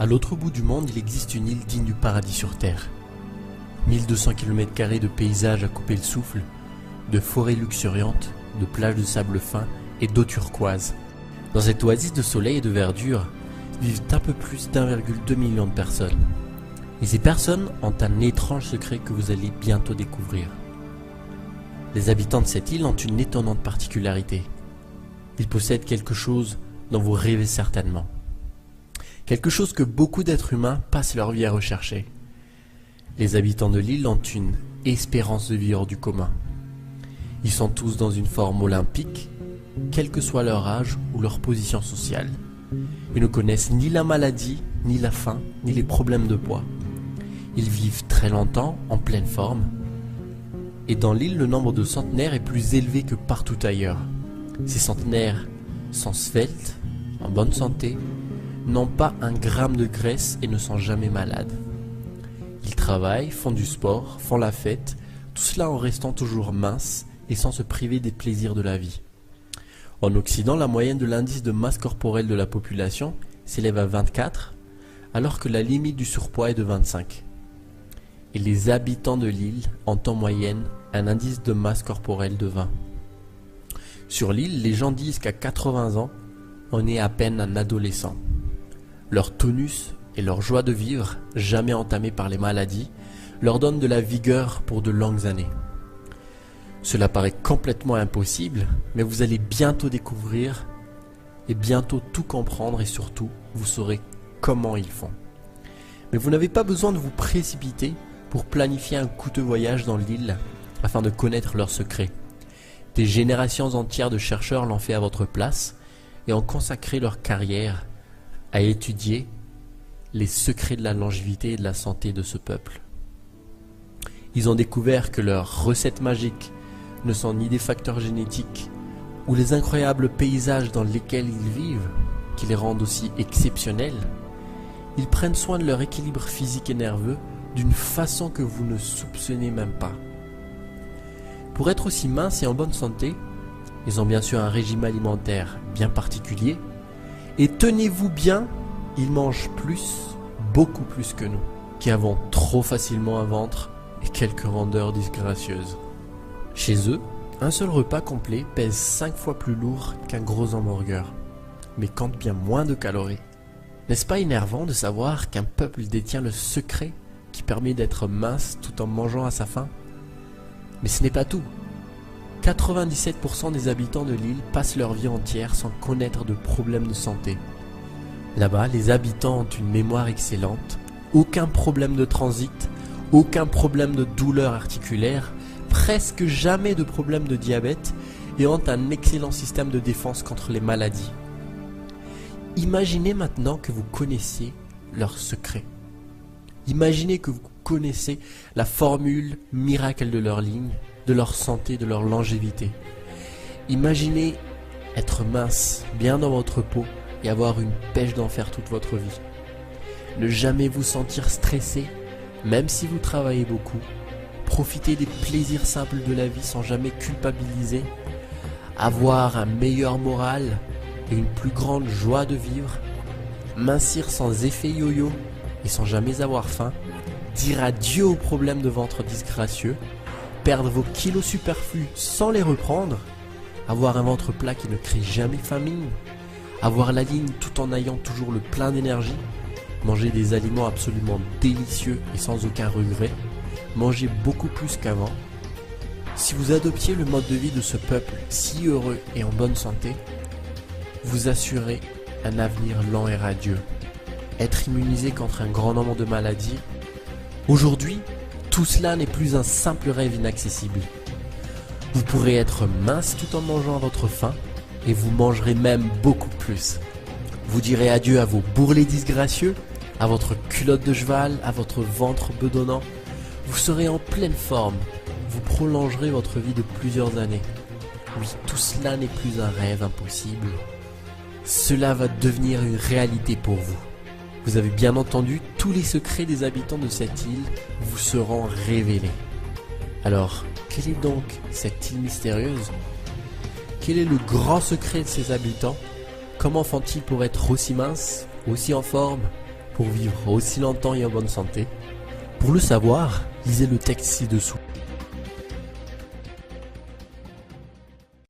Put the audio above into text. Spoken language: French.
À l'autre bout du monde, il existe une île digne du paradis sur Terre. 1200 km² de paysages à couper le souffle, de forêts luxuriantes, de plages de sable fin et d'eau turquoise. Dans cette oasis de soleil et de verdure, vivent un peu plus d'1,2 million de personnes. Et ces personnes ont un étrange secret que vous allez bientôt découvrir. Les habitants de cette île ont une étonnante particularité. Ils possèdent quelque chose dont vous rêvez certainement. Quelque chose que beaucoup d'êtres humains passent leur vie à rechercher. Les habitants de l'île ont une espérance de vie hors du commun. Ils sont tous dans une forme olympique, quel que soit leur âge ou leur position sociale. Ils ne connaissent ni la maladie, ni la faim, ni les problèmes de poids. Ils vivent très longtemps, en pleine forme. Et dans l'île, le nombre de centenaires est plus élevé que partout ailleurs. Ces centenaires sont sveltes, en bonne santé, n'ont pas un gramme de graisse et ne sont jamais malades. Ils travaillent, font du sport, font la fête, tout cela en restant toujours minces et sans se priver des plaisirs de la vie. En Occident, la moyenne de l'indice de masse corporelle de la population s'élève à 24, alors que la limite du surpoids est de 25. Et les habitants de l'île ont en moyenne un indice de masse corporelle de 20. Sur l'île, les gens disent qu'à 80 ans, on est à peine un adolescent. Leur tonus et leur joie de vivre, jamais entamée par les maladies, leur donnent de la vigueur pour de longues années. Cela paraît complètement impossible, mais vous allez bientôt découvrir et bientôt tout comprendre et surtout, vous saurez comment ils font. Mais vous n'avez pas besoin de vous précipiter pour planifier un coûteux voyage dans l'île afin de connaître leurs secrets. Des générations entières de chercheurs l'ont fait à votre place et ont consacré leur carrière à étudier les secrets de la longévité et de la santé de ce peuple. Ils ont découvert que leurs recettes magiques ne sont ni des facteurs génétiques ou les incroyables paysages dans lesquels ils vivent qui les rendent aussi exceptionnels. Ils prennent soin de leur équilibre physique et nerveux d'une façon que vous ne soupçonnez même pas. Pour être aussi minces et en bonne santé, ils ont bien sûr un régime alimentaire bien particulier. Et tenez-vous bien, ils mangent plus, beaucoup plus que nous, qui avons trop facilement un ventre et quelques rondeurs disgracieuses. Chez eux, un seul repas complet pèse 5 fois plus lourd qu'un gros hamburger, mais compte bien moins de calories. N'est-ce pas énervant de savoir qu'un peuple détient le secret qui permet d'être mince tout en mangeant à sa faim? Mais ce n'est pas tout. 97% des habitants de l'île passent leur vie entière sans connaître de problèmes de santé. Là-bas, les habitants ont une mémoire excellente, aucun problème de transit, aucun problème de douleur articulaire, presque jamais de problème de diabète et ont un excellent système de défense contre les maladies. Imaginez maintenant que vous connaissiez leurs secrets. Imaginez que vous connaissez la formule miracle de leur ligne, de leur santé, de leur longévité. Imaginez être mince, bien dans votre peau et avoir une pêche d'enfer toute votre vie. Ne jamais vous sentir stressé, même si vous travaillez beaucoup. Profiter des plaisirs simples de la vie sans jamais culpabiliser. Avoir un meilleur moral et une plus grande joie de vivre. Mincir sans effet yo-yo et sans jamais avoir faim. Dire adieu aux problèmes de ventre disgracieux. Perdre vos kilos superflus sans les reprendre, avoir un ventre plat qui ne crie jamais famine, avoir la ligne tout en ayant toujours le plein d'énergie, manger des aliments absolument délicieux et sans aucun regret, manger beaucoup plus qu'avant. Si vous adoptiez le mode de vie de ce peuple si heureux et en bonne santé, vous assurez un avenir lent et radieux, être immunisé contre un grand nombre de maladies. Aujourd'hui, tout cela n'est plus un simple rêve inaccessible. Vous pourrez être mince tout en mangeant à votre faim et vous mangerez même beaucoup plus. Vous direz adieu à vos bourrelets disgracieux, à votre culotte de cheval, à votre ventre bedonnant. Vous serez en pleine forme. Vous prolongerez votre vie de plusieurs années. Oui, tout cela n'est plus un rêve impossible. Cela va devenir une réalité pour vous. Vous avez bien entendu, tous les secrets des habitants de cette île vous seront révélés. Alors, quelle est donc cette île mystérieuse? Quel est le grand secret de ses habitants? Comment font-ils pour être aussi minces, aussi en forme, pour vivre aussi longtemps et en bonne santé? Pour le savoir, lisez le texte ci-dessous.